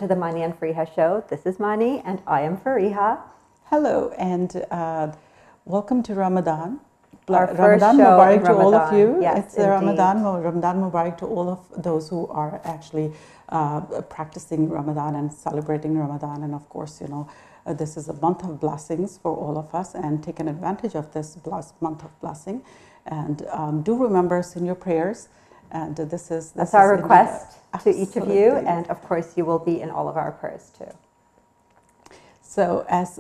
to the Mani and Fariha show. This is Mani and I am Fariha. Hello and welcome to Ramadan. Our first Ramadan show Mubarak in to all of Ramadan. you. Yes, It's indeed. Ramadan Mubarak to all of those who are actually practicing Ramadan and celebrating Ramadan. And of course, this is a month of blessings for all of us, and taking advantage of this month of blessing. And do remember us in your prayers. And that's our request to each of you, Absolutely. and of course you will be in all of our prayers too. So as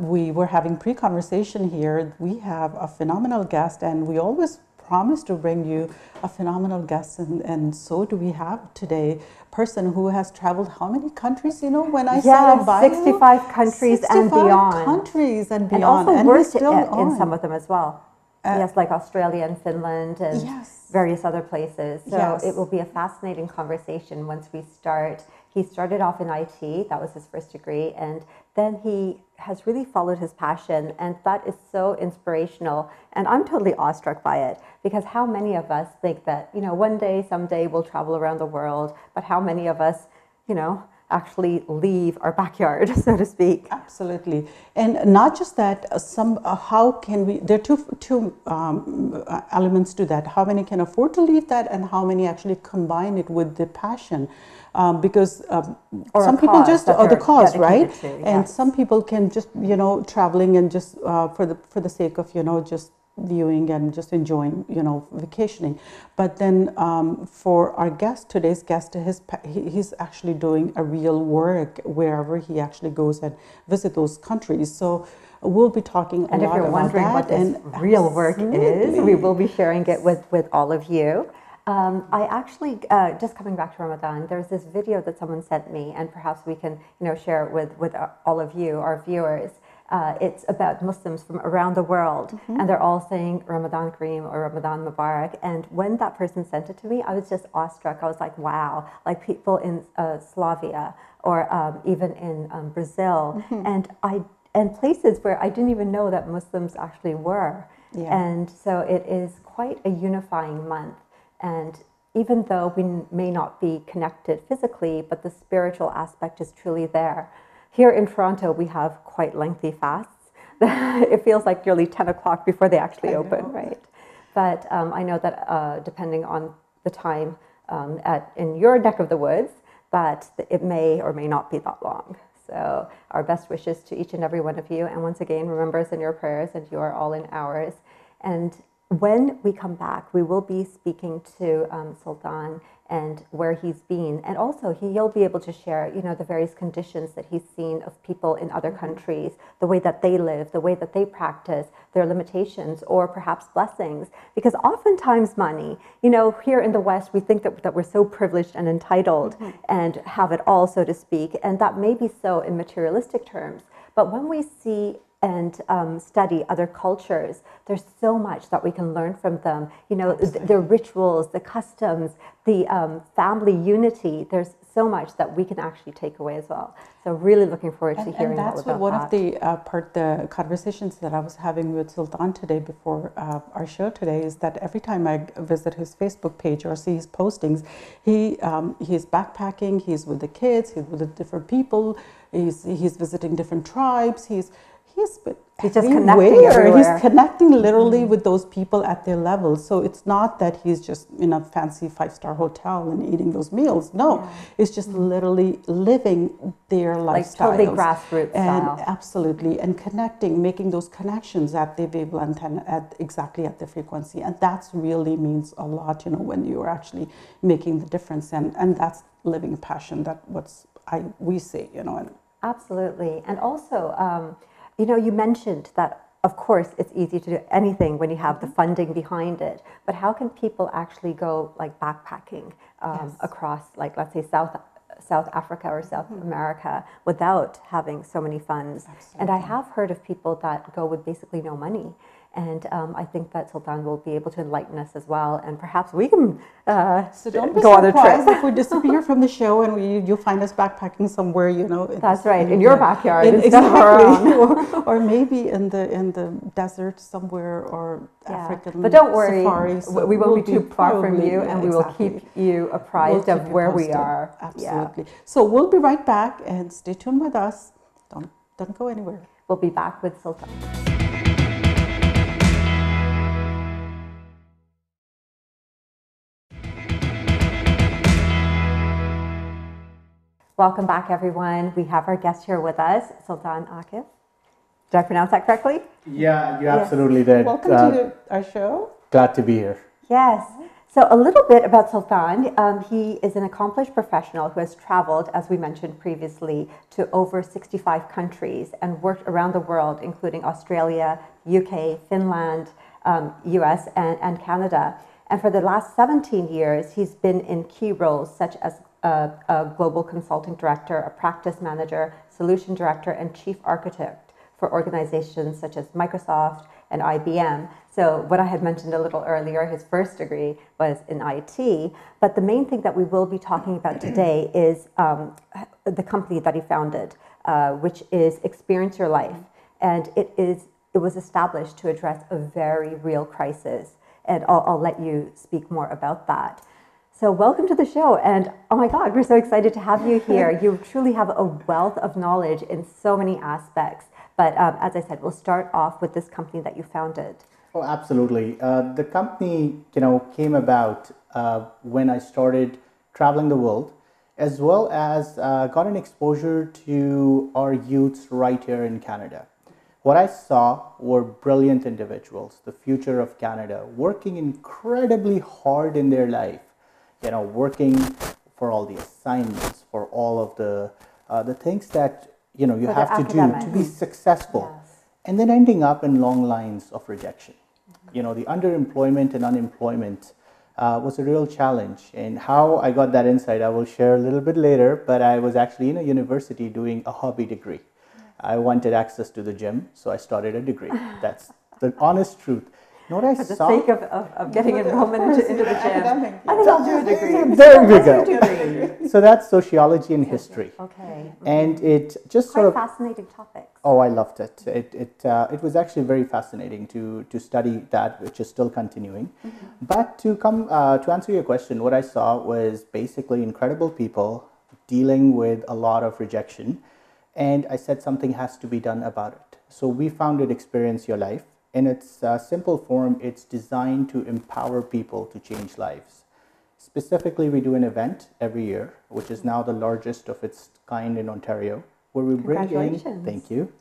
we were having pre-conversation here, we have a phenomenal guest, and we always promise to bring you a phenomenal guest, and so do we have today a person who has traveled how many countries? When I saw a bio, 65 countries 65 and beyond. countries and And beyond, also worked still in some of them as well. Yes, like Australia and Finland and Yes. various other places. So Yes. it will be a fascinating conversation once we start. He started off in IT, that was his first degree, and then he has really followed his passion, and that is so inspirational. And I'm totally awestruck by it, because how many of us think that, one day, someday we'll travel around the world, but how many of us, actually leave our backyard, so to speak. Absolutely, and not just that. How can we? There are two elements to that. How many can afford to leave that, and how many actually combine it with the passion? Because some people just the cause, right? To, yes. And some people can just traveling and just for the sake of just viewing and just enjoying vacationing. But then for our today's guest, he's actually doing a real work wherever he actually goes and visit those countries. So we'll be talking a lot about that. And if you're wondering what this real work is, we will be sharing it with all of you. I actually, just coming back to Ramadan, there's this video that someone sent me, and perhaps we can share it with all of you, our viewers. It's about Muslims from around the world, and they're all saying Ramadan Kareem or Ramadan Mubarak. And when that person sent it to me, I was just awestruck. I was like, wow, like people in Slavia or even in Brazil, and places where I didn't even know that Muslims actually were. Yeah. And so it is quite a unifying month. And even though we may not be connected physically, but the spiritual aspect is truly there. Here in Toronto, we have quite lengthy fasts. It feels like nearly 10 o'clock before they actually open, right? But I know that depending on the time in your neck of the woods, that it may or may not be that long. So our best wishes to each and every one of you. And once again, remember us in your prayers, and you are all in ours. And when we come back, we will be speaking to Sultan and where he's been. And also he'll be able to share, the various conditions that he's seen of people in other countries, the way that they live, the way that they practice, their limitations, or perhaps blessings. Because oftentimes, Mani, here in the West, we think that we're so privileged and entitled and have it all, so to speak. And that may be so in materialistic terms. But when we see and study other cultures, there's so much that we can learn from them. Their rituals, the customs, the family unity. There's so much that we can actually take away as well. So really looking forward to hearing all about that. And that's one of the conversations that I was having with Sultan today before our show today, is that every time I visit his Facebook page or see his postings, he's backpacking, he's with the kids, he's with the different people, he's visiting different tribes, he's just connecting everywhere. He's connecting literally with those people at their level. So it's not that he's just in a fancy 5-star hotel and eating those meals. No, it's just literally living their lifestyle. Like totally grassroots style. Absolutely, and connecting, making those connections at the wavelength and exactly at the frequency. And that really means a lot, when you're actually making the difference. And that's living passion. That we see, Absolutely. And also, you mentioned that, of course, it's easy to do anything when you have the funding behind it. But how can people actually go backpacking across, let's say, South Africa or South America without having so many funds? Absolutely. And I have heard of people that go with basically no money. And I think that Sultan will be able to enlighten us as well, and perhaps we can So don't be go on a surprised trip. if we disappear from the show and you find us backpacking somewhere, you know. That's right, in your backyard instead of exactly, our own. or maybe in the desert somewhere, or African But don't worry, safari. So we won't we'll be too far from probably, you, yeah, and we exactly. will keep you apprised We'll of keep you where we posted. are. Absolutely. So we'll be right back, and stay tuned with us. Don't go anywhere. We'll be back with Sultan. Welcome back, everyone. We have our guest here with us, Sultan Akif. Did I pronounce that correctly? Yeah, you absolutely did. Welcome to our show. Glad to be here. Yes. So a little bit about Sultan. He is an accomplished professional who has traveled, as we mentioned previously, to over 65 countries and worked around the world, including Australia, UK, Finland, US, and Canada. And for the last 17 years, he's been in key roles such as a global consulting director, a practice manager, solution director, and chief architect for organizations such as Microsoft and IBM. So what I had mentioned a little earlier, his first degree was in IT, but the main thing that we will be talking about today is the company that he founded, which is Experience Your Life. And it was established to address a very real crisis. And I'll let you speak more about that. So welcome to the show, and oh my God, we're so excited to have you here. You truly have a wealth of knowledge in so many aspects. But as I said, we'll start off with this company that you founded. Oh, absolutely. The company, came about when I started traveling the world, as well as got an exposure to our youths right here in Canada. What I saw were brilliant individuals, the future of Canada, working incredibly hard in their life. Working for all the assignments, for all of the things that you have to do to be successful, Yes. and then ending up in long lines of rejection. The underemployment and unemployment was a real challenge, and how I got that insight I will share a little bit later. But I was actually in a university doing a hobby degree. I wanted access to the gym, so I started a degree. That's the honest truth. What I For the saw, sake of getting enrollment into the gym, I think I'll do a degree. There we What's go. your degree? So that's sociology and history. Okay. And it just Quite sort of, fascinating topics. oh, I loved it. It was actually very fascinating to study that, which is still continuing. But to answer your question, what I saw was basically incredible people dealing with a lot of rejection. And I said something has to be done about it. So we founded Experience Your Life. In its simple form, it's designed to empower people to change lives. Specifically, we do an event every year, which is now the largest of its kind in Ontario, where we bring in, thank you,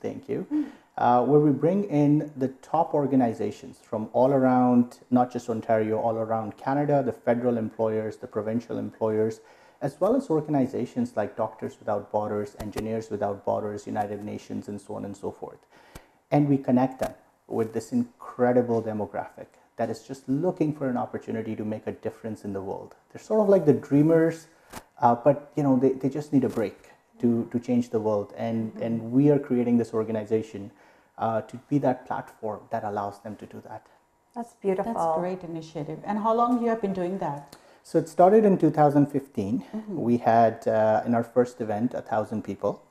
where we bring in the top organizations from all around, not just Ontario, all around Canada, the federal employers, the provincial employers, as well as organizations like Doctors Without Borders, Engineers Without Borders, United Nations, and so on and so forth. And we connect them with this incredible demographic that is just looking for an opportunity to make a difference in the world. They're sort of like the dreamers, but they just need a break to change the world. And we are creating this organization to be that platform that allows them to do that. That's beautiful. That's a great initiative. And how long you have been doing that? So it started in 2015. We had in our first event 1,000 people.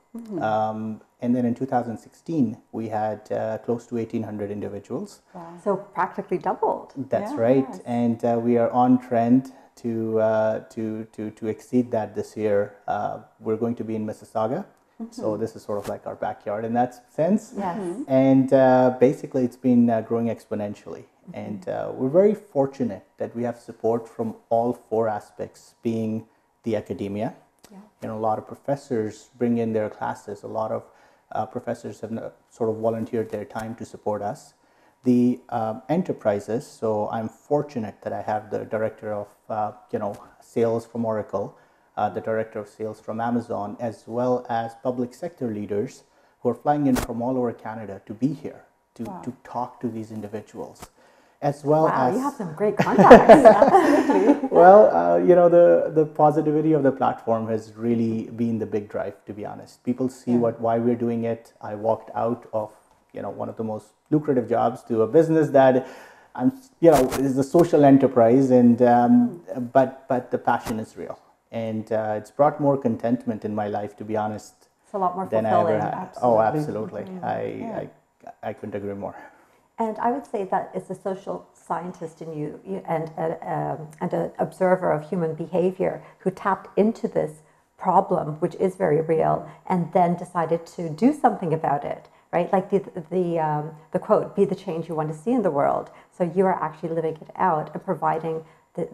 And then in 2016, we had close to 1,800 individuals. Wow. So practically doubled. That's Yeah, right. yes. And we are on trend to exceed that this year. We're going to be in Mississauga. So this is sort of like our backyard in that sense. Yes. And basically, it's been growing exponentially. And we're very fortunate that we have support from all four aspects, being the academia. A lot of professors bring in their classes. A lot of professors have sort of volunteered their time to support us. The enterprises, so I'm fortunate that I have the director of sales from Oracle, the director of sales from Amazon, as well as public sector leaders who are flying in from all over Canada to be here to talk to these individuals. As well as, you have some great contacts. well, the positivity of the platform has really been the big drive, to be honest. People see why we're doing it. I walked out of one of the most lucrative jobs to a business that is a social enterprise, and but the passion is real, and it's brought more contentment in my life, to be honest, It's a lot more than I fulfilling. ever had. Absolutely. Oh, absolutely. Yeah. I couldn't agree more. And I would say that it's a social scientist in you, and an observer of human behavior who tapped into this problem, which is very real, and then decided to do something about it, right? Like the quote, "Be the change you want to see in the world." So you are actually living it out and providing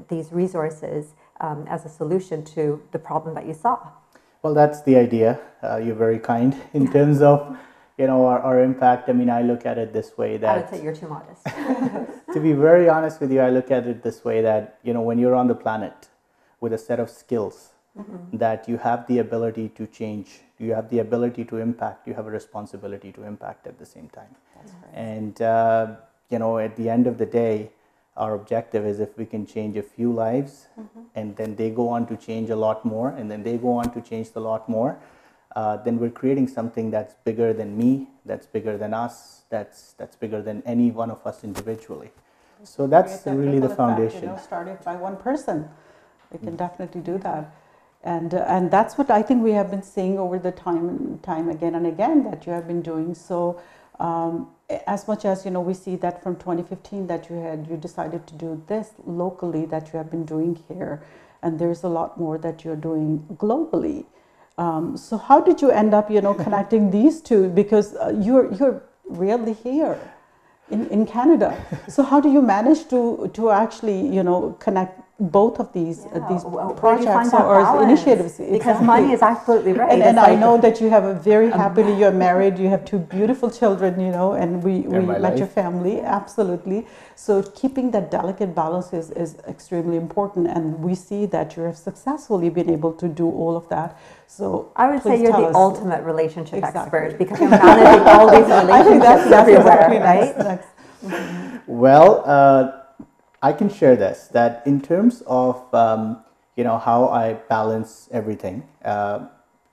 these resources as a solution to the problem that you saw. Well, that's the idea. You're very kind in terms of our impact. I mean, I look at it this way, that I would say you're too modest. to be very honest with you, I look at it this way, that when you're on the planet with a set of skills, that you have the ability to change, you have the ability to impact, you have a responsibility to impact at the same time. That's right. And at the end of the day, our objective is if we can change a few lives, and then they go on to change a lot more, and then they go on to change a lot more, then we're creating something that's bigger than me, that's bigger than us, that's bigger than any one of us individually. So that's really the foundation. Started by one person, we can definitely do that. And that's what I think we have been seeing over the time again and again that you have been doing. So as much as we see that from 2015 that you decided to do this locally, that you have been doing here, and there's a lot more that you're doing globally. So how did you end up connecting these two, because you're really here in Canada? So how do you manage to actually connect both of these projects or initiatives? Because money is absolutely right. And I know that you have a very happily, you're married, you have two beautiful children, and we met your family, absolutely. So keeping that delicate balance is extremely important, and we see that you have successfully been able to do all of that. So I would say you're the ultimate relationship Exactly. expert, because you're managing all these relationships everywhere, right? Well, I can share this, that in terms of how I balance everything,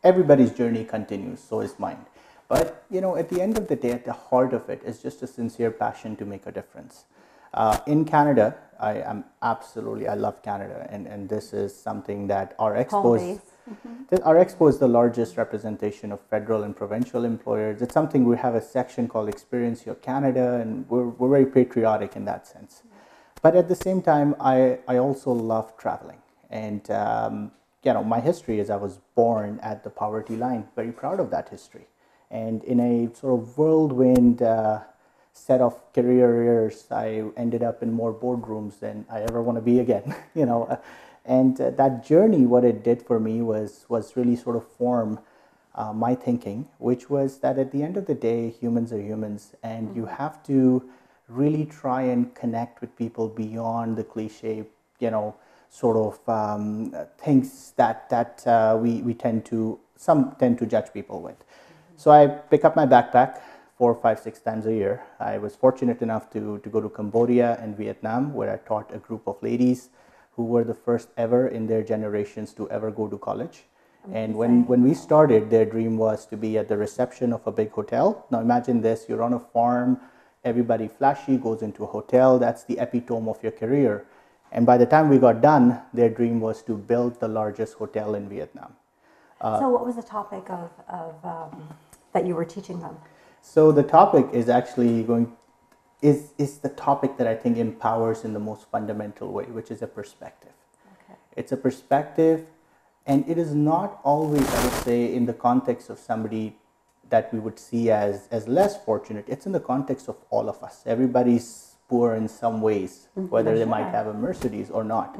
everybody's journey continues, so is mine. But at the end of the day, at the heart of it is just a sincere passion to make a difference. In Canada, I love Canada, and this is something that our expo is the largest representation of federal and provincial employers. It's something, we have a section called Experience Your Canada, and we're very patriotic in that sense. But at the same time, I also love traveling. And, my history is I was born at the poverty line, very proud of that history. And in a sort of whirlwind set of career years, I ended up in more boardrooms than I ever want to be again, And that journey, what it did for me was really sort of form my thinking, which was that at the end of the day, humans are humans, and you have to really try and connect with people beyond the cliche, sort of things that we tend to judge people with. So I pick up my backpack 4, 5, 6 times a year. I was fortunate enough to go to Cambodia and Vietnam, where I taught a group of ladies who were the first ever in their generations to ever go to college. And when we started, their dream was to be at the reception of a big hotel. Now imagine this, you're on a farm, everybody flashy, goes into a hotel, that's the epitome of your career. And by the time we got done, their dream was to build the largest hotel in Vietnam. So what was the topic of that you were teaching them? So the topic is actually is the topic that I think empowers in the most fundamental way, which is a perspective. Okay. It's a perspective, and it is not always, I would say, in the context of somebody that we would see as less fortunate. It's in the context of all of us. Everybody's poor in some ways, whether they might have a Mercedes or not.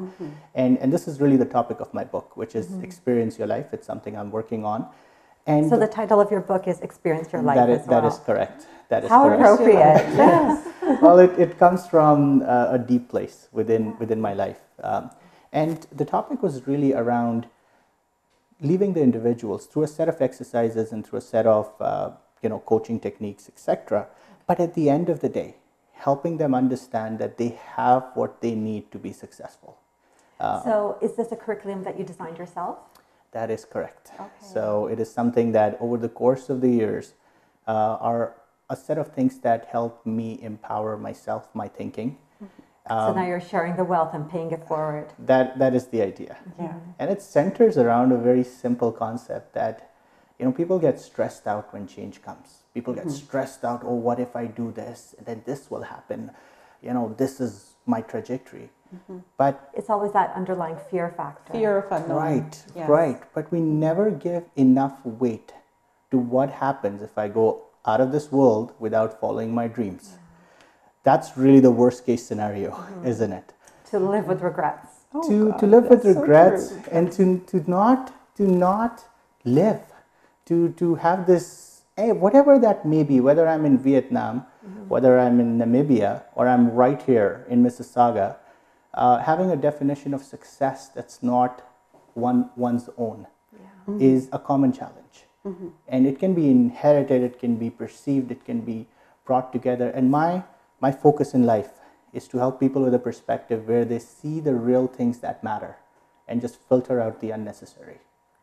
And this is really the topic of my book, which is Experience Your Life. It's something I'm working on. And so the title of your book is Experience Your Life as well. That is correct. That is How correct. appropriate. Yes. Well, it comes from a deep place within my life. And the topic was really around leaving the individuals through a set of exercises and through a set of coaching techniques, etc. But at the end of the day, helping them understand that they have what they need to be successful. So is this a curriculum that you designed yourself? That is correct. Okay. So it is something that over the course of the years, our a set of things that help me empower myself, my thinking. So now you're sharing the wealth and paying it forward. That is the idea. Yeah. And it centers around a very simple concept that, people get stressed out when change comes. People get stressed out, oh, what if I do this? And then this will happen. This is my trajectory. But It's always that underlying fear factor. Fear of unknown. right, Yes. right. But we never give enough weight to what happens if I go out of this world without following my dreams. That's really the worst case scenario, isn't it? To live with regrets. Oh, to God, live with that's so regrets true. and to not live, to have this, hey, whatever that may be, whether I'm in Vietnam, whether I'm in Namibia, or I'm right here in Mississauga, having a definition of success that's not one's own is a common challenge. And it can be inherited, it can be perceived, it can be brought together. And my focus in life is to help people with a perspective where they see the real things that matter and just filter out the unnecessary,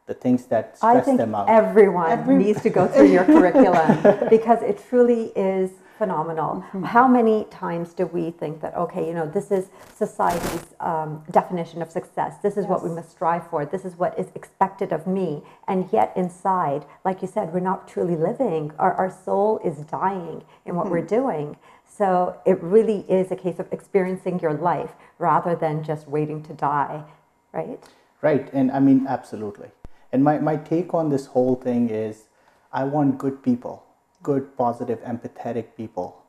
the things that I stress think them out. everyone needs to go through your curriculum because it truly is phenomenal. How many times do we think that, okay, this is society's definition of success. This is what we must strive for. This is what is expected of me. And yet inside, like you said, we're not truly living. Our soul is dying in what we're doing. So it really is a case of experiencing your life rather than just waiting to die, right? Right, and I mean, absolutely. And my take on this whole thing is I want good people, good, positive, empathetic people,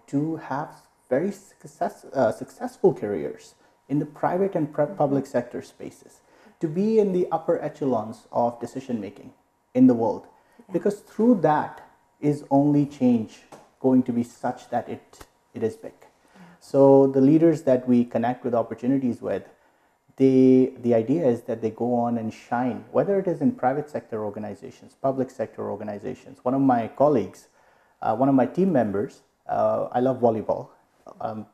to have very successful careers in the private and public sector spaces, to be in the upper echelons of decision making in the world. Because through that is only change going to be such that it is big. So the leaders that we connect with opportunities with, the idea is that they go on and shine, whether it is in private sector organizations, public sector organizations. One of my colleagues, one of my team members, I love volleyball,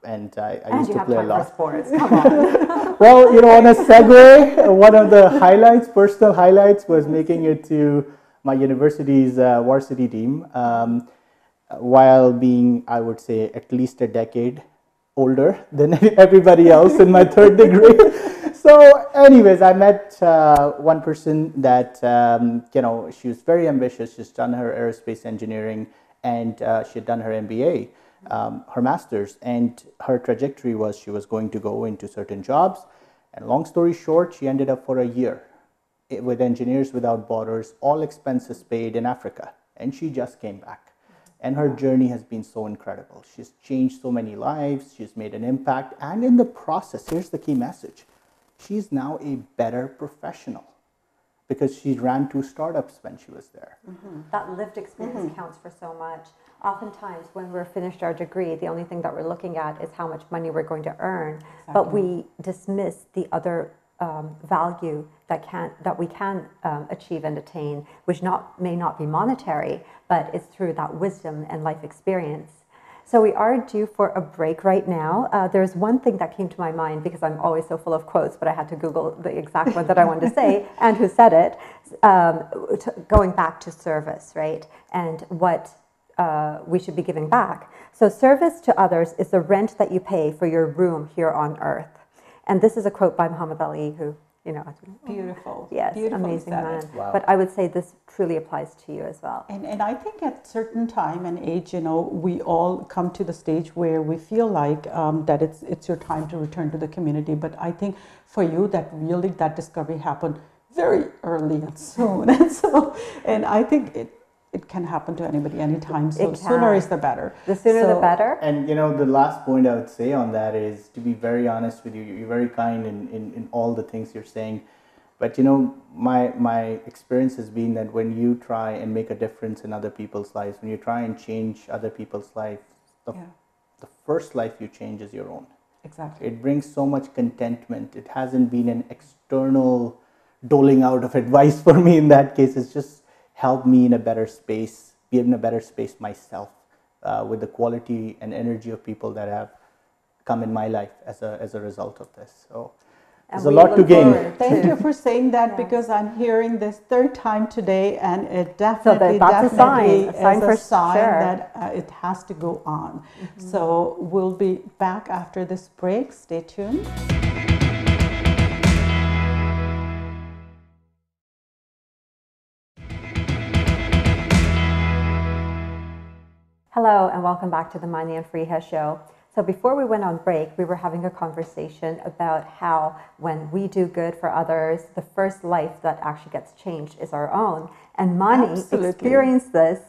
and I used to play a lot. Sports. Come on. Well, on a segue, one of the personal highlights, was making it to my university's varsity team, while being, I would say, at least a decade older than everybody else in my third degree. So anyways, I met one person that, she was very ambitious. She's done her aerospace engineering, and she had done her MBA, her master's, and her trajectory was she was going to go into certain jobs. And long story short, she ended up for a year with Engineers Without Borders, all expenses paid in Africa. And she just came back. And her journey has been so incredible. She's changed so many lives. She's made an impact. And in the process, here's the key message. She's now a better professional because she ran 2 startups when she was there. That lived experience counts for so much. Oftentimes, when we're finished our degree, the only thing that we're looking at is how much money we're going to earn. But we dismiss the other value that we can achieve and attain, which may not be monetary, but it's through that wisdom and life experience. So we are due for a break right now. There's one thing that came to my mind because I'm always so full of quotes, but I had to Google the exact one that I wanted to say and who said it. Going back to service, right? And what we should be giving back. So service to others is the rent that you pay for your room here on earth. And this is a quote by Muhammad Ali, who, Beautiful. yes, Beautifully amazing said man. it. Wow. But I would say this truly applies to you as well. And I think at certain time and age, we all come to the stage where we feel like that it's your time to return to the community. But I think for you, that discovery happened very early and soon. And I think it can happen to anybody anytime. So sooner is the better. The sooner the better. And the last point I would say on that is to be very honest with you. You're very kind in all the things you're saying. But my experience has been that when you try and make a difference in other people's lives, when you try and change other people's lives, the first life you change is your own. Exactly. It brings so much contentment. It hasn't been an external doling out of advice for me in that case. It's just helped me in a better space, be in a better space myself, with the quality and energy of people that have come in my life as a result of this. So There's a lot to gain. Thank you for saying that, because I'm hearing this third time today, and it definitely, that's definitely a sign, is a sign that it has to go on. So we'll be back after this break. Stay tuned. Hello, and welcome back to the Mani and Fariha show. So before we went on break, we were having a conversation about how when we do good for others, the first life that actually gets changed is our own. And Mani experienced this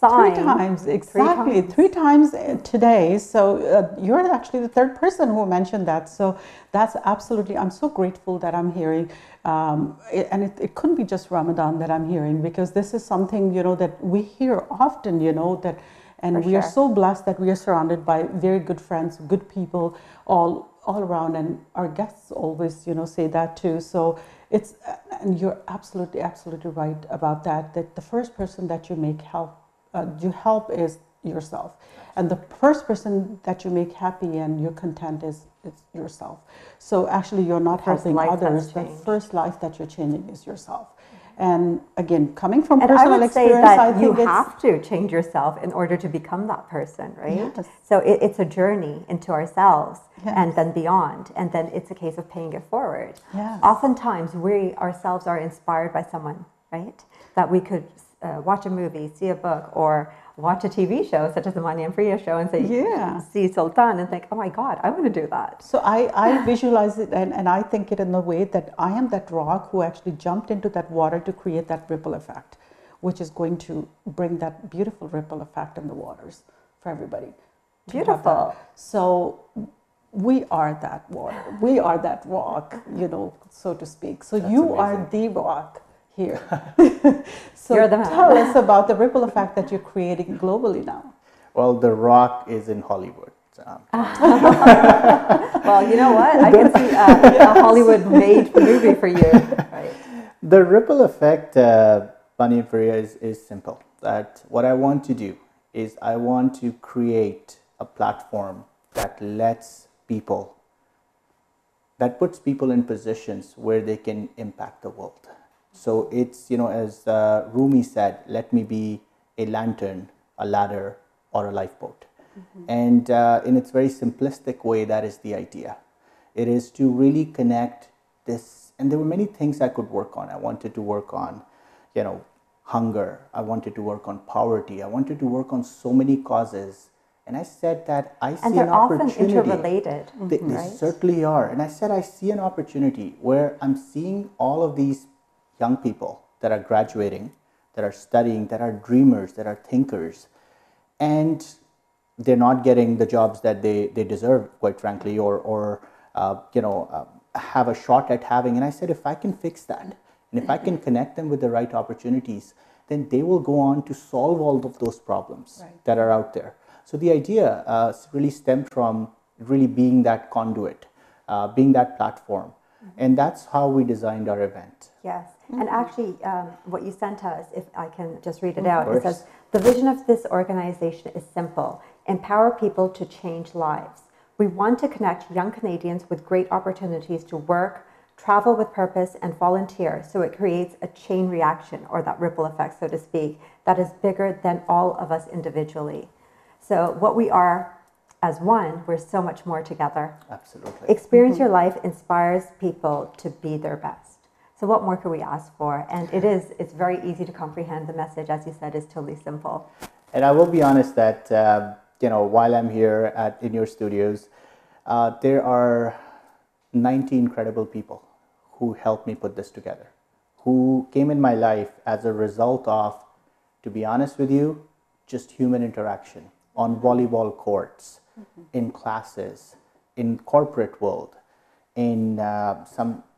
sign. 3 times, exactly. 3 times today. So you're actually the third person who mentioned that. So that's absolutely, I'm so grateful that I'm hearing. And it couldn't be just Ramadan that I'm hearing, because this is something, you know, that we hear often, you know, that. And we are so blessed that we are surrounded by very good friends, good people all around, and our guests always, you know, say that too. So it's, and you're absolutely right about that. That the first person that you help is yourself, and the first person that you make happy and you're content is yourself. So actually, you're not helping others. The first life that you're changing is yourself. And again, coming from personal experience, I think you have to change yourself in order to become that person, right? Yes. So it's a journey into ourselves, and then beyond, and then it's a case of paying it forward. Yes. Oftentimes, we ourselves are inspired by someone, right? That we could watch a movie, see a book, or watch a TV show such as the Mani and Fariha show and say, see Sultan and think, oh my God, I want to do that. So I visualize it, and I think it in the way that I am that rock who actually jumped into that water to create that ripple effect, which is going to bring that beautiful ripple effect in the waters for everybody. Beautiful. So we are that water. We are that rock, you know, so to speak. So that's you amazing. Are the rock here. So tell us about the ripple effect that you're creating globally now. Well, The Rock is in Hollywood. Well, you know what? I can see a Hollywood-made movie for you. Right. The ripple effect, Mani and Fariha, is simple. That what I want to do is I want to create a platform that lets people, that puts people in positions where they can impact the world. So it's, you know, as Rumi said, let me be a lantern, a ladder, or a lifeboat. And in its very simplistic way, that is the idea. It is to really connect this, and there were many things I could work on. I wanted to work on, you know, hunger. I wanted to work on poverty. I wanted to work on so many causes. And I said that I see an opportunity. And they're often interrelated. They certainly are. And I said I see an opportunity where I'm seeing all of these young people that are graduating, that are studying, that are dreamers, that are thinkers, and they're not getting the jobs that they deserve, quite frankly, or have a shot at having. And I said, if I can fix that, and if I can connect them with the right opportunities, then they will go on to solve all of those problems that are out there. So the idea really stemmed from really being that conduit, being that platform. And that's how we designed our event. Yes. And actually, what you sent us, if I can just read it out, it says, the vision of this organization is simple: empower people to change lives. We want to connect young Canadians with great opportunities to work, travel with purpose, and volunteer, so it creates a chain reaction, or that ripple effect, so to speak, that is bigger than all of us individually. So what we are as one, we're so much more together. Absolutely. Experience Your Life inspires people to be their best. So what more could we ask for? And it's very easy to comprehend. The message, as you said, is totally simple. And I will be honest that, while I'm here in your studios, there are 90 incredible people who helped me put this together, who came in my life as a result of, to be honest with you, just human interaction on volleyball courts, in classes, in corporate world,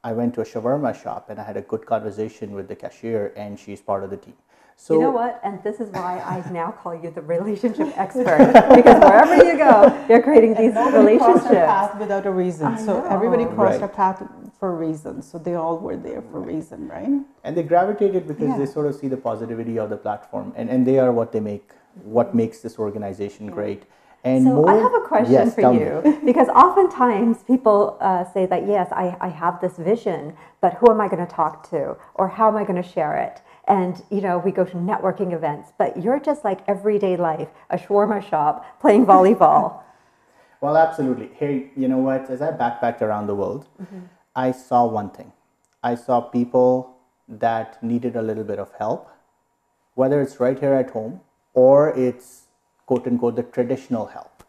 I went to a shawarma shop and I had a good conversation with the cashier, and she's part of the team. So you know what? And this is why I now call you the relationship expert, because wherever you go, you're creating these relationships. Crossed our path without a reason. So everybody crossed our path for a reason. So they all were there for a reason, right? And they gravitated because they sort of see the positivity of the platform, and they are what makes this organization great. And So I more, have a question yes, for tell me. you because oftentimes people say that, yes, I have this vision, but who am I going to talk to or how am I going to share it? And, you know, we go to networking events, but you're just like everyday life, a shawarma shop, playing volleyball. Well, absolutely. Hey, you know what? As I backpacked around the world, I saw one thing. I saw people that needed a little bit of help, whether it's right here at home or it's quote unquote the traditional help.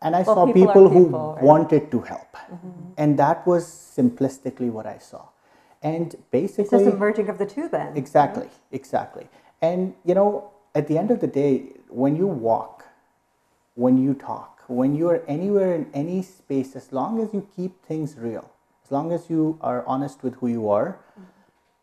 And I Well, saw people are people who people, right? wanted to help. And that was simplistically what I saw. And It's just basically, a merging of the two then. exactly, exactly. And you know, at the end of the day, when you walk, when you talk, when you are anywhere in any space, as long as you keep things real, as long as you are honest with who you are,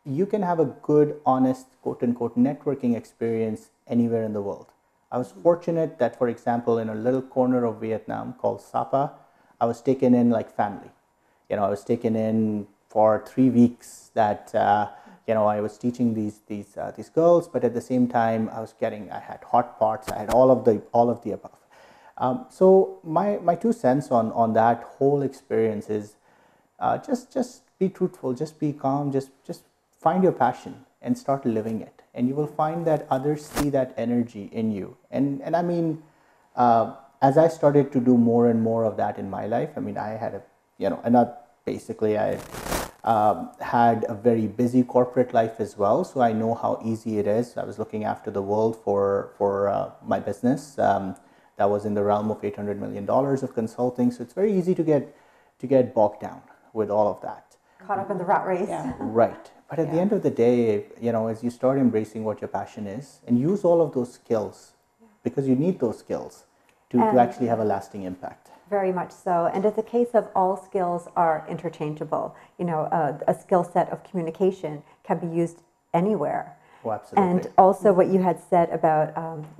you can have a good, honest, quote unquote, networking experience anywhere in the world. I was fortunate that, for example, in a little corner of Vietnam called Sapa, I was taken in like family. You know, I was taken in for 3 weeks. That you know, I was teaching these girls, but at the same time, I had hot pots, I had all of the above. So my 2 cents on that whole experience is just be truthful, just be calm, just find your passion and start living it, and you will find that others see that energy in you. And I mean, as I started to do more and more of that in my life, I mean, I had a you know, and not basically I had a very busy corporate life as well, so I know how easy it is. I was looking after the world for my business. That was in the realm of $800 million of consulting, so it's very easy to get bogged down with all of that. Caught up in the rat race. Yeah. Right. But at the end of the day, you know, as you start embracing what your passion is and use all of those skills, because you need those skills to And- actually have a lasting impact. Very much so. And it's a case of all skills are interchangeable. You know, a skill set of communication can be used anywhere. Oh, absolutely. And also what you had said about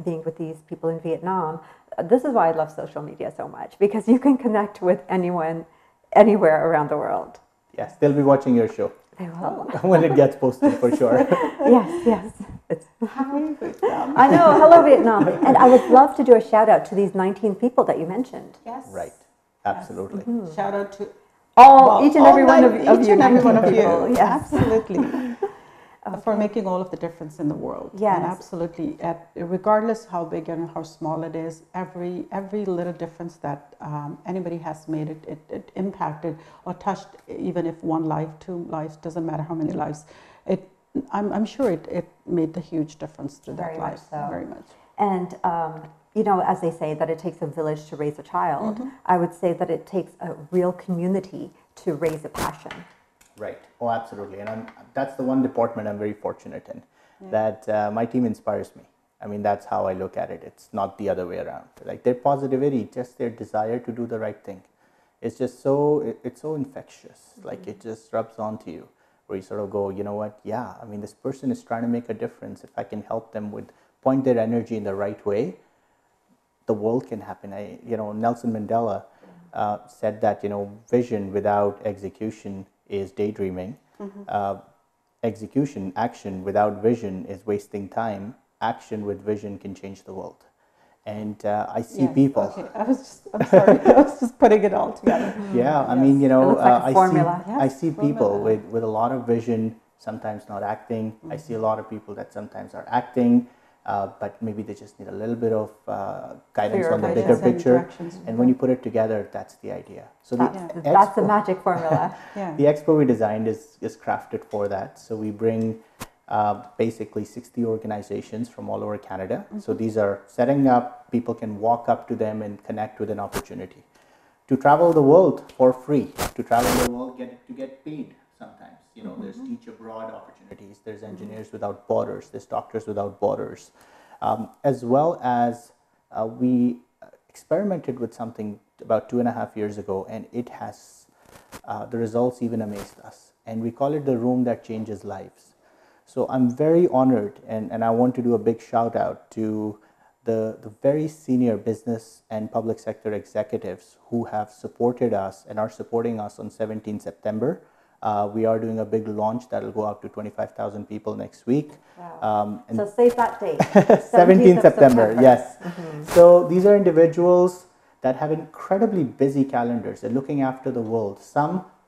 being with these people in Vietnam, this is why I love social media so much, because you can connect with anyone, anywhere around the world. Yes, they'll be watching your show They will. when it gets posted for sure. Yes, yes. It's, Hi, Vietnam. I know. Hello, Vietnam. And I would love to do a shout out to these 19 people that you mentioned. Yes. Right. Absolutely. Shout out to Each and every one of you. each and every one of you. People, yes. Absolutely. For making all of the difference in the world. Yes. And absolutely, regardless how big and how small it is, every little difference that anybody has made, it impacted or touched, even if one life, 2 lives, doesn't matter how many lives. I'm sure it made a huge difference to that Very much life. so. Very much. And, you know, as they say that it takes a village to raise a child, I would say that it takes a real community to raise a passion. Right. Oh, absolutely. And that's the one department I'm very fortunate in, that my team inspires me. I mean, that's how I look at it. It's not the other way around. Like their positivity, just their desire to do the right thing. It's just it's so infectious. Like it just rubs onto you, where you sort of go, you know what? Yeah, I mean, this person is trying to make a difference. If I can help them point their energy in the right way, the world can happen. Nelson Mandela said that, vision without execution is daydreaming. Action without vision is wasting time. Action with vision can change the world. And I see people. Okay. I'm sorry. I was just putting it all together. Yeah, I mean, It looks like a formula. I see people formula. with a lot of vision, sometimes not acting. I see a lot of people that sometimes are acting, but maybe they just need a little bit of guidance on the Clear bigger guidance and picture. directions. And when you put it together, that's the idea. So That's the magic formula. Yeah. the expo we designed is crafted for that. So we bring basically 60 organizations from all over Canada. So these are setting up, people can walk up to them and connect with an opportunity. To travel the world for free, to travel the world to get paid sometimes. There's teach abroad opportunities, there's engineers without borders, there's doctors without borders. As well as we experimented with something about 2.5 years ago, and it has, the results even amazed us. And we call it the room that changes lives. So I'm very honored, and I want to do a big shout out to the very senior business and public sector executives who have supported us and are supporting us on 17 September We are doing a big launch that will go out to 25,000 people next week. Wow. So save that date. 17th September, yes. So these are individuals that have incredibly busy calendars. They're looking after the world.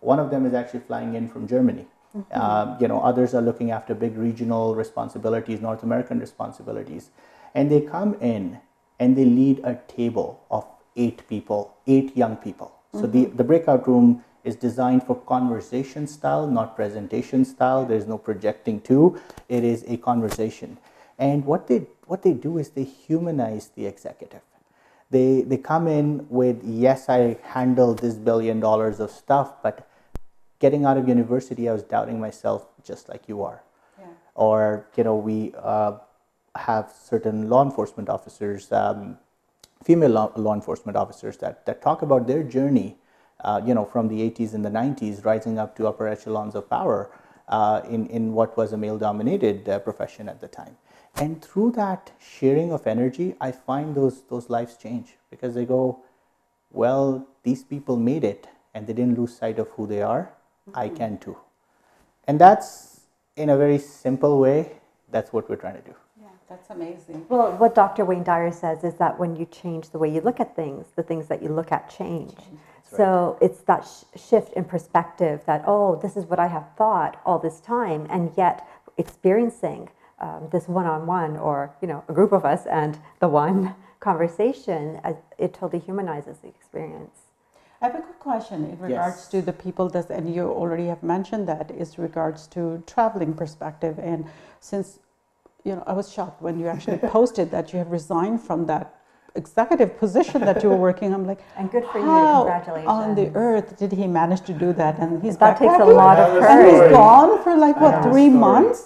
One of them is actually flying in from Germany. Others are looking after big regional responsibilities, North American responsibilities. And they come in and they lead a table of 8 people, 8 young people. So the breakout room is designed for conversation style, not presentation style. There's no projecting to. It is a conversation. And what they do is they humanize the executive. They come in with, yes, I handle this $1 billion of stuff, but getting out of university, I was doubting myself just like you are. Yeah. Or, we have certain law enforcement officers, female law enforcement officers that talk about their journey, from the 80s and the 90s, rising up to upper echelons of power in what was a male-dominated profession at the time. And through that sharing of energy, I find those lives change, because they go, well, these people made it and they didn't lose sight of who they are. I can too. And that's, in a very simple way, that's what we're trying to do. Yeah, that's amazing. Well, what Dr. Wayne Dyer says is that when you change the way you look at things, the things that you look at change. Right. So it's that shift in perspective that, oh, this is what I have thought all this time, and yet experiencing this one-on-one, or a group of us and the one conversation, it totally humanizes the experience. I have a quick question in regards to the people and you already have mentioned that, is regards to traveling perspective. And since, I was shocked when you actually posted that you have resigned from that executive position that you were working. I'm like, and good for you, how congratulations. On the earth did he manage to do that? And he's that back takes happy. a lot of courage. And he's gone for like, what, 3 months?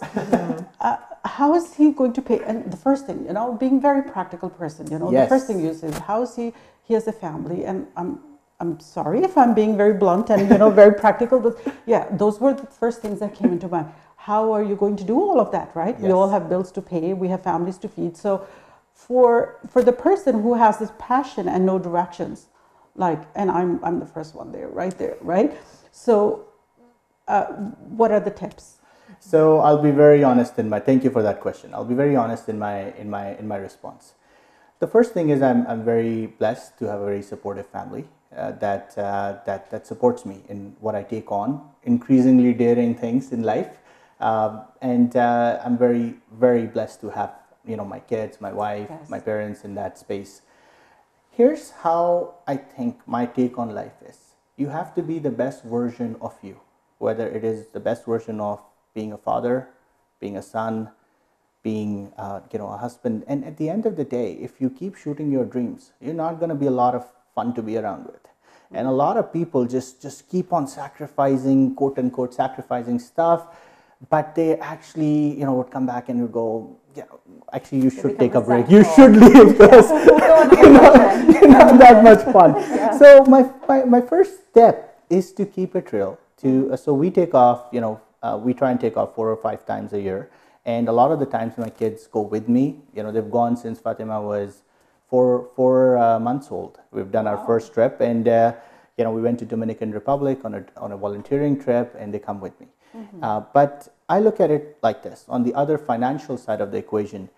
How is he going to pay? And the first thing, being very practical person, the first thing you say is, how is he has a family, and I'm sorry if I'm being very blunt and very practical, but yeah, those were the first things that came into mind. How are you going to do all of that, right? Yes. We all have bills to pay, we have families to feed. So for the person who has this passion and no directions, and I'm the first one there, right? So what are the tips? So I'll be very honest thank you for that question. I'll be very honest in my response. The first thing is I'm very blessed to have a very supportive family that supports me in what I take on, increasingly daring things in life, and I'm very, very blessed to have my kids, my wife, my parents in that space. Here's how I think my take on life is: you have to be the best version of you, whether it is the best version of being a father, being a son, being a husband. And at the end of the day, if you keep shooting your dreams, you're not going to be a lot of fun to be around with. And a lot of people just keep on sacrificing, quote unquote, sacrificing stuff, but they actually would come back and would go, actually you should take a break, you should leave, because you're not that much fun. Yeah. So my first step is to keep it real. So we take off, we try and take off 4 or 5 times a year. And a lot of the times my kids go with me. They've gone since Fatima was four months old. We've done our first trip, and we went to Dominican Republic on a volunteering trip, and they come with me. Mm-hmm. But I look at it like this: on the other financial side of the equation,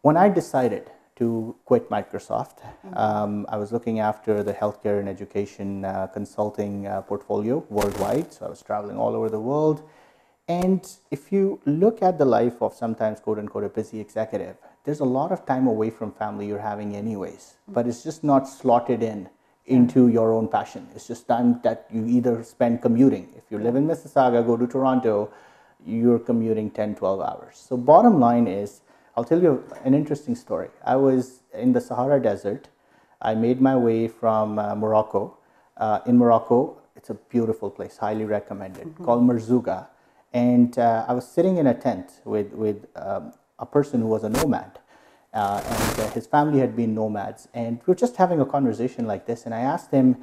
when I decided to quit Microsoft, I was looking after the healthcare and education consulting portfolio worldwide. So I was traveling all over the world. And if you look at the life of sometimes quote unquote a busy executive, there's a lot of time away from family you're having anyways, but it's just not slotted into your own passion. It's just time that you either spend commuting. If you live in Mississauga, go to Toronto, you're commuting 10, 12 hours. So bottom line is, I'll tell you an interesting story. I was in the Sahara Desert. I made my way from Morocco. In Morocco, it's a beautiful place, highly recommended, called Merzouga. And I was sitting in a tent with a person who was a nomad, and his family had been nomads. And we were just having a conversation like this, and I asked him,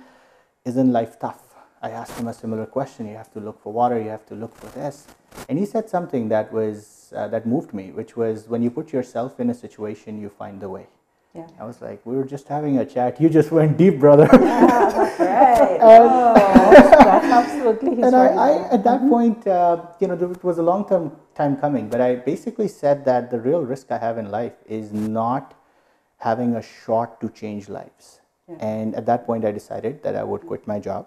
isn't life tough? I asked him a similar question. You have to look for water, you have to look for this. And he said something that moved me, which was, when you put yourself in a situation, you find the way. Yeah. I was like, we were just having a chat. You just went deep, brother. Yeah, that's right. That's absolutely his And right. I at that point, it was a long time coming, but I basically said that the real risk I have in life is not having a shot to change lives. Yeah. And at that point, I decided that I would quit my job,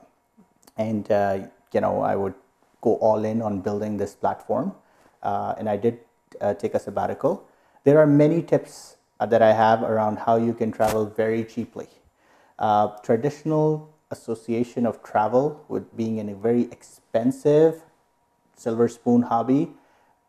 and I would go all in on building this platform. And I did take a sabbatical. There are many tips that I have around how you can travel very cheaply. Traditional association of travel with being in a very expensive silver spoon hobby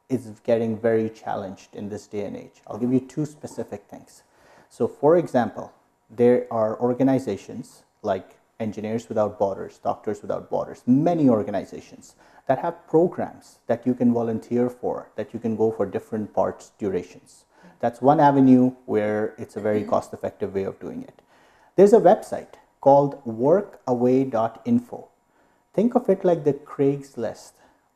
is getting very challenged in this day and age. I'll give you two specific things. So, for example, there are organizations like Engineers Without Borders, Doctors Without Borders, many organizations that have programs that you can volunteer for, that you can go for different parts durations. That's one avenue where it's a very cost-effective way of doing it. There's a website called workaway.info. Think of it like the Craigslist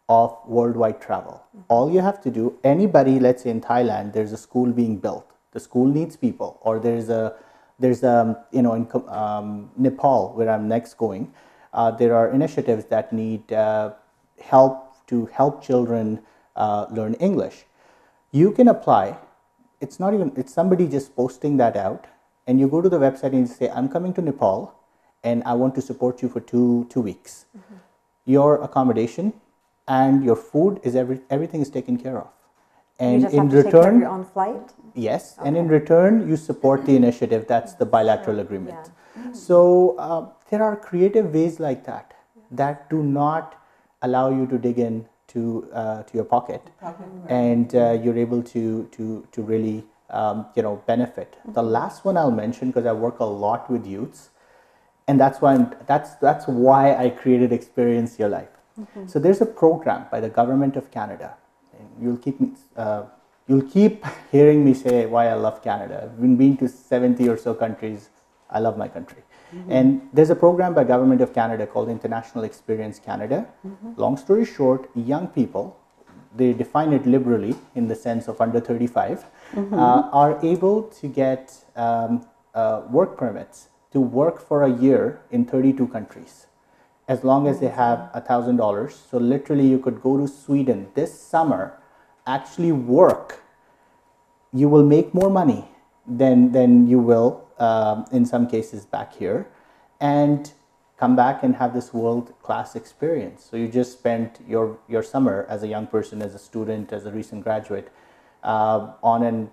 of worldwide travel. All you have to do, anybody, let's say in Thailand, there's a school being built. The school needs people, or there's in Nepal, where I'm next going, there are initiatives that need help to help children learn English. You can apply. It's somebody just posting that out, and you go to the website and you say, I'm coming to Nepal and I want to support you for two weeks. Your accommodation and your food everything is taken care of. And you just in have to take care of return, your own flight? yes, and in return you support the initiative. That's the bilateral agreement. So there are creative ways like that that do not allow you to dig in to your pocket, and you're able to really benefit. The last one I'll mention, because I work a lot with youths, and that's why I created Experience Your Life. So there's a program by the government of Canada, and you'll keep hearing me say why I love Canada. I've been to 70 or so countries. I love my country. And there's a program by government of Canada called International Experience Canada. Long story short, young people, they define it liberally in the sense of under 35, are able to get work permits to work for a year in 32 countries, as long as they have $1,000. So literally you could go to Sweden this summer, actually work. You will make more money than you will in some cases back here, and come back and have this world-class experience. So you just spent your summer as a young person, as a student, as a recent graduate, on an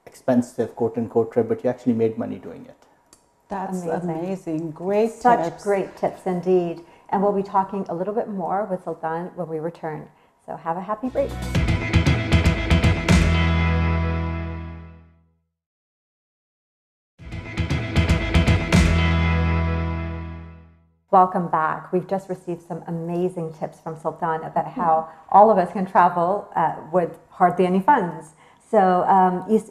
expensive quote-unquote trip, but you actually made money doing it. That's amazing. Great Such tips. great tips indeed. And we'll be talking a little bit more with Sultan when we return. So have a happy break. Welcome back. We've just received some amazing tips from Sultan about how all of us can travel with hardly any funds. So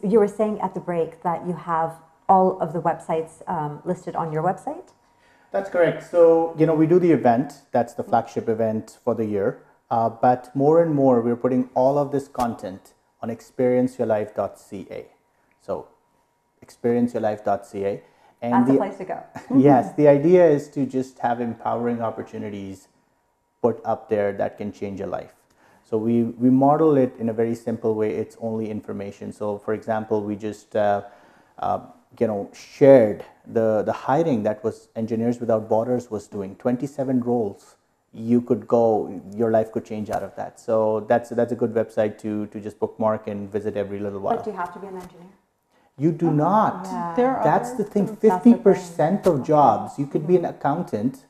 you were saying at the break that you have all of the websites listed on your website? That's correct. So, we do the event. That's the flagship event for the year. But more and more, we're putting all of this content on experienceyourlife.ca. So, experienceyourlife.ca. And that's the place to go. Yes, the idea is to just have empowering opportunities put up there that can change your life. So we model it in a very simple way. It's only information. So, for example, we just shared the hiring that was Engineers Without Borders was doing. 27 roles. You could go, your life could change out of that. So that's a good website to just bookmark and visit every little while. But do you have to be an engineer? You do not. Yeah. That's the thing. 50% of jobs, you could be an accountant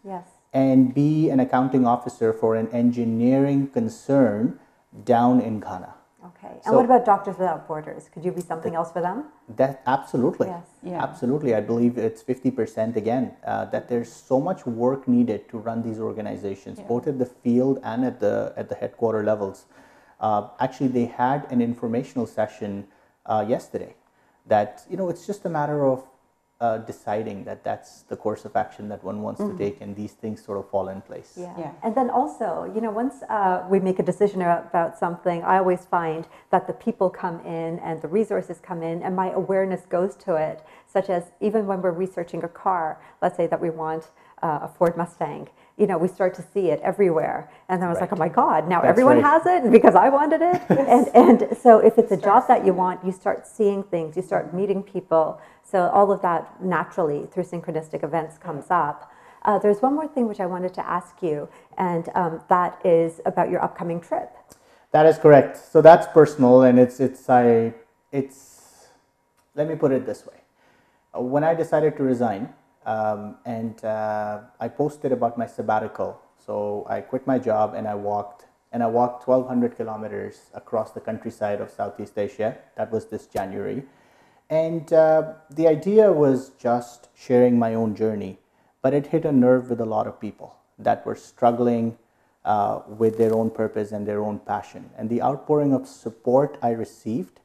and be an accounting officer for an engineering concern down in Ghana. Okay. And what about Doctors Without Borders? Could you be something else for them? That absolutely. Yes. Yeah. Absolutely. I believe it's 50% again, that there's so much work needed to run these organizations, both at the field and at the headquarter levels. Actually, they had an informational session yesterday that, it's just a matter of deciding that that's the course of action that one wants to take, and these things sort of fall in place. Yeah. And then also, once we make a decision about something, I always find that the people come in and the resources come in and my awareness goes to it, such as even when we're researching a car, let's say that we want a Ford Mustang, we start to see it everywhere. And then I was like, oh my God, now everyone has it because I wanted it. and so if it's a job that you want, you start seeing things, you start meeting people. So all of that naturally through synchronistic events comes up. There's one more thing which I wanted to ask you, and that is about your upcoming trip. That is correct. So that's personal, and it's let me put it this way. When I decided to resign, I posted about my sabbatical. So I quit my job and I walked 1,200 kilometers across the countryside of Southeast Asia. That was this January. And the idea was just sharing my own journey, but it hit a nerve with a lot of people that were struggling with their own purpose and their own passion. And the outpouring of support I received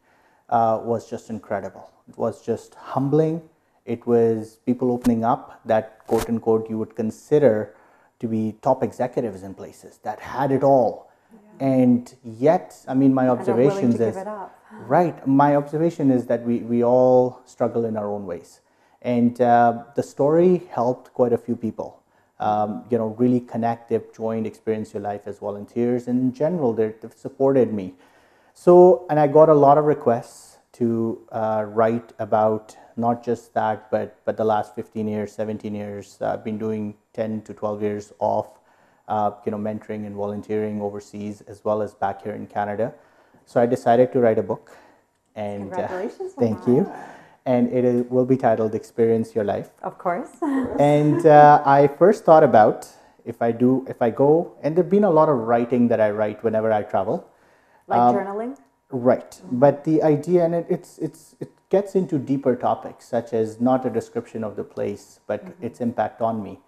was just incredible. It was just humbling. It was people opening up that, quote unquote, you would consider to be top executives in places that had it all. Yeah. And yet, my observations is, right, my observation is that we all struggle in our own ways. And the story helped quite a few people, really connect. They've joined Experience Your Life as volunteers. And in general, they've supported me. So, and I got a lot of requests to write about not just that, but the last 15 years, 17 years, I've been doing 10 to 12 years of, mentoring and volunteering overseas as well as back here in Canada. So I decided to write a book. And congratulations! Thank you. And it will be titled Experience Your Life. Of course. And I first thought about if I go, and there've been a lot of writing that I write whenever I travel. Like journaling? Right, but the idea, and it gets into deeper topics such as not a description of the place, but its impact on me.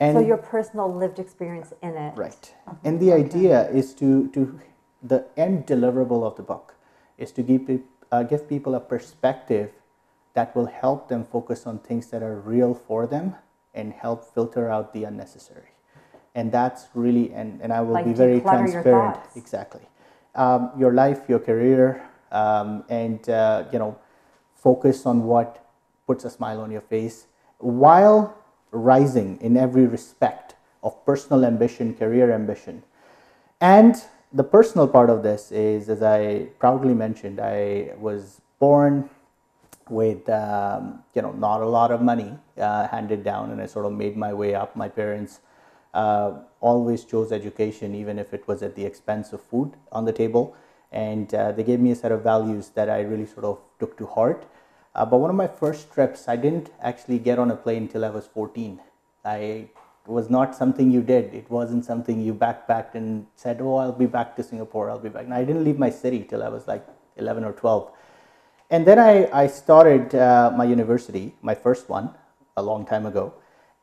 And so your personal lived experience in it. Right, and the idea is to the end deliverable of the book is to give people a perspective that will help them focus on things that are real for them and help filter out the unnecessary. And that's really, and I will be very transparent. Exactly. Your life, your career, and focus on what puts a smile on your face while rising in every respect of personal ambition, career ambition. And the personal part of this is, as I proudly mentioned, I was born with not a lot of money handed down, and I sort of made my way up. My parents always chose education, even if it was at the expense of food on the table. And they gave me a set of values that I really sort of took to heart. But one of my first trips, I didn't actually get on a plane till I was 14. It was not something you did. It wasn't something you backpacked and said, oh, I'll be back to Singapore, I'll be back. And I didn't leave my city till I was like 11 or 12. And then I started my university, my first one, a long time ago.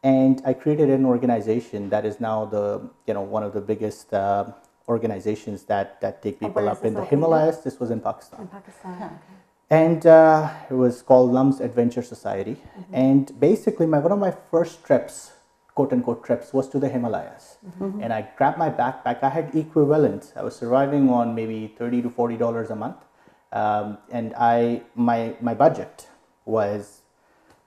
And I created an organization that is now one of the biggest organizations that take people up in the Himalayas. This was in Pakistan. In Pakistan, okay. And it was called Lum's Adventure Society. And basically, one of my first trips, quote unquote trips, was to the Himalayas. And I grabbed my backpack. I had equivalent. I was surviving on maybe $30 to $40 a month. And my budget was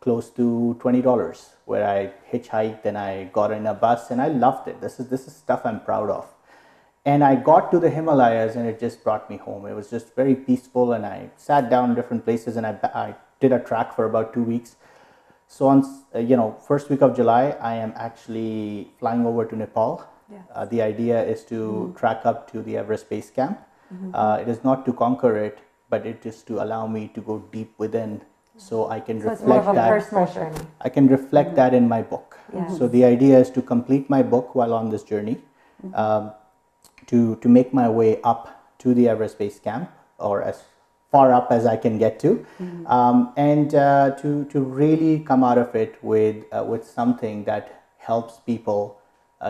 close to $20, where I hitchhiked and I got in a bus, and I loved it. This is stuff I'm proud of. And I got to the Himalayas, and it just brought me home. It was just very peaceful, and I sat down in different places, and I did a track for about 2 weeks. So on first week of July, I am actually flying over to Nepal. Yeah. The idea is to track up to the Everest Base Camp. It is not to conquer it, but it is to allow me to go deep within, so I can reflect that. Personal journey. I can reflect that in my book. Yes. So the idea is to complete my book while on this journey, to make my way up to the Everest Base Camp, or as far up as I can get to, and to really come out of it with something that helps people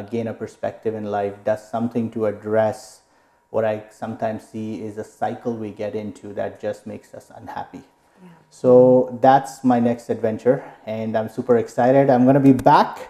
gain a perspective in life, does something to address what I sometimes see is a cycle we get into that just makes us unhappy. So that's my next adventure, and I'm super excited. I'm going to be back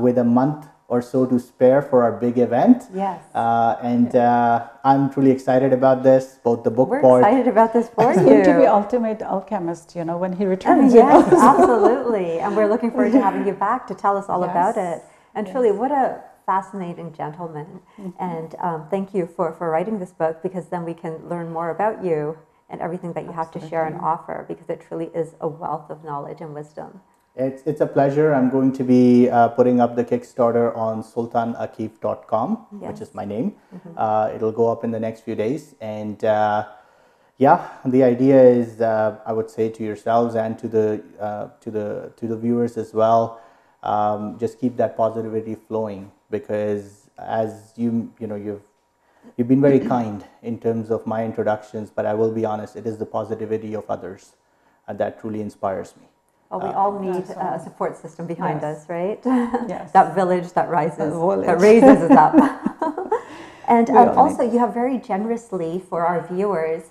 with a month or so to spare for our big event. Yes. I'm truly excited about this, both the book We're part. excited about this for He's you. going to be ultimate alchemist, you know, when he returns. Yes, absolutely. And we're looking forward to having you back to tell us all Yes. about it. And truly, what a fascinating gentleman. And thank you for writing this book, because then we can learn more about you and everything that you have to share and offer, because it truly is a wealth of knowledge and wisdom. It's a pleasure. I'm going to be putting up the Kickstarter on sultanakif.com, which is my name. It'll go up in the next few days. And yeah, the idea is, I would say to yourselves and to the viewers as well, just keep that positivity flowing, because as you've been very kind in terms of my introductions, but I will be honest, it is the positivity of others that truly inspires me. Well, we all need a support system behind us, right? Yes. That village that rises, that raises us up. And also, you have very generously, for our viewers,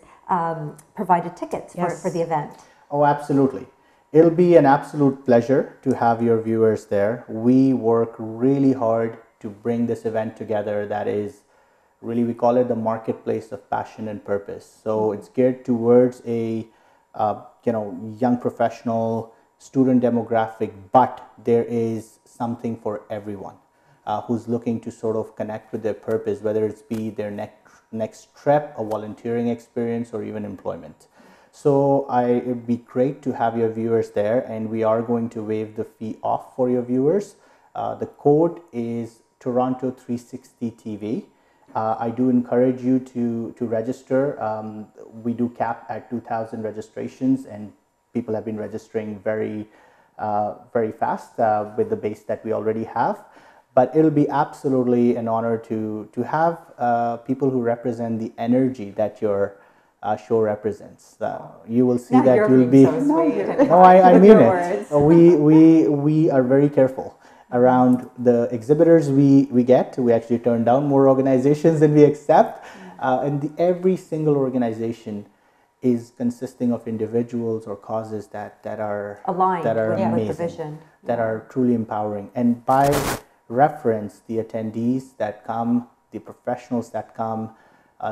provided tickets for the event. Oh, absolutely. It'll be an absolute pleasure to have your viewers there. We work really hard to bring this event together. That is really, we call it the marketplace of passion and purpose. So it's geared towards a young professional student demographic, but there is something for everyone who's looking to sort of connect with their purpose, whether it's be their next trip, a volunteering experience, or even employment. So it would be great to have your viewers there, and we are going to waive the fee off for your viewers. The code is Toronto 360 TV. I do encourage you to register. We do cap at 2,000 registrations, and people have been registering very fast with the base that we already have. But it'll be absolutely an honor to have people who represent the energy that your show represents. You will see that you'll be. So sweet. No, I mean it. We are very careful around the exhibitors we get. We actually turn down more organizations than we accept, and every single organization is consisting of individuals or causes that are aligned, that are amazing, with the vision, that are truly empowering. And by reference, the attendees that come, the professionals that come,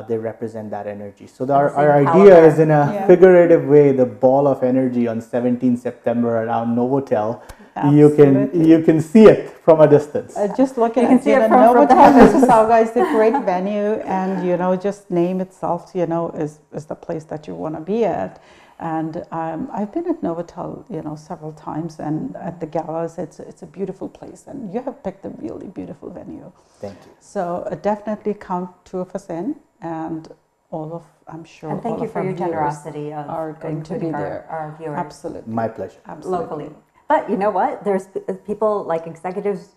they represent that energy. So our idea is, in a figurative way, the ball of energy on 17 September around Novotel. Absolutely. You can see it from a distance. Just looking at it from Novotel, Mississauga is a great venue, and just name itself, is the place that you want to be at. And I've been at Novotel, several times, and at the galas, it's a beautiful place, and you have picked a really beautiful venue. Thank you. So definitely count two of us in, and I'm sure. And thank you for your generosity of are going to be there. Our viewers. Absolutely. My pleasure. Absolutely. Locally. But you know what? There's people like executives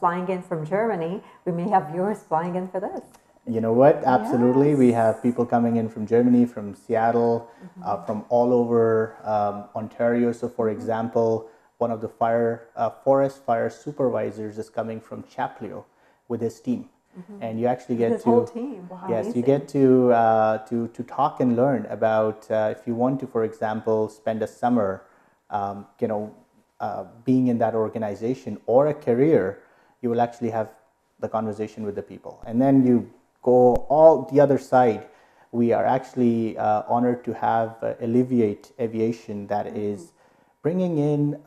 flying in from Germany. We may have viewers flying in for this. You know what? Absolutely. Yes. We have people coming in from Germany, from Seattle, from all over Ontario. So, for example, one of the forest fire supervisors is coming from Chaplio with his team. And you actually get his whole team. Wow, yes, amazing. you get to talk and learn about if you want to, for example, spend a summer, being in that organization or a career, you will actually have the conversation with the people. And then you go all the other side. We are actually honored to have Alleviate Aviation that is bringing in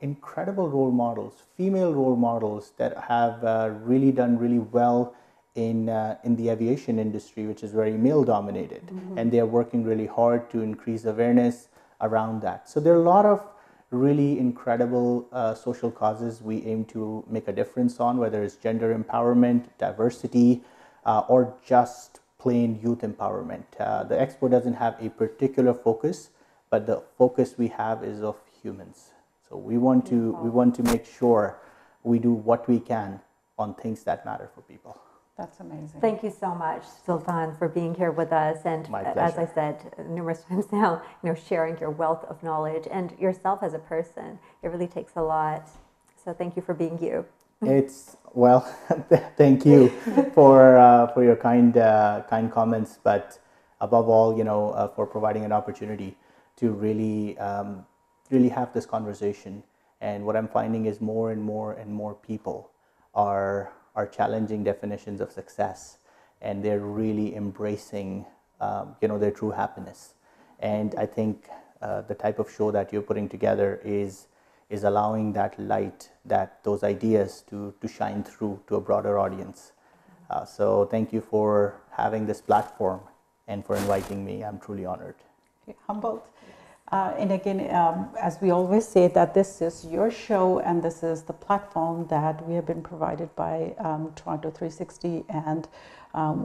incredible role models, female role models that have really done really well in the aviation industry, which is very male dominated. And they are working really hard to increase awareness around that. So there are a lot of really incredible social causes we aim to make a difference on, whether it's gender empowerment, diversity, or just plain youth empowerment. The expo doesn't have a particular focus, but the focus we have is of humans. So we want to make sure we do what we can on things that matter for people. That's amazing. Thank you so much, Sultan, for being here with us. And as I said numerous times now, sharing your wealth of knowledge and yourself as a person. It really takes a lot. So thank you for being you. Thank you for your kind comments, but above all, for providing an opportunity to really really have this conversation. And what I'm finding is more and more people are challenging definitions of success, and they're really embracing their true happiness. And I think the type of show that you're putting together is allowing that light, that those ideas to shine through to a broader audience. So thank you for having this platform and for inviting me. I'm truly honored. Humbled. And again, as we always say, that this is your show and this is the platform that we have been provided by Toronto 360, and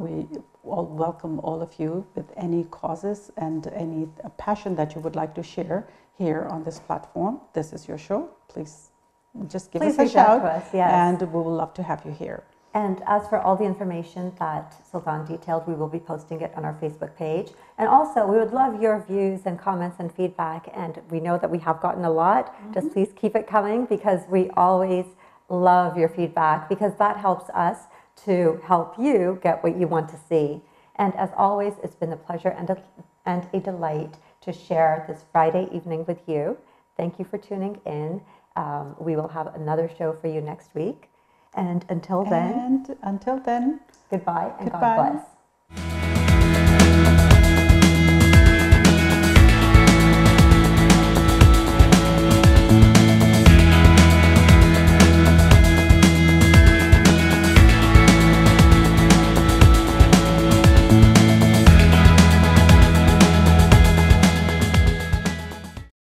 we all welcome all of you with any causes and any passion that you would like to share here on this platform. This is your show. Please just give us a shout, and we will love to have you here. And as for all the information that Sultan detailed, we will be posting it on our Facebook page. And also, we would love your views and comments and feedback. And we know that we have gotten a lot. Just please keep it coming, because we always love your feedback, because that helps us to help you get what you want to see. And as always, it's been a pleasure and a delight to share this Friday evening with you. Thank you for tuning in. We will have another show for you next week. And until then, goodbye and God bless.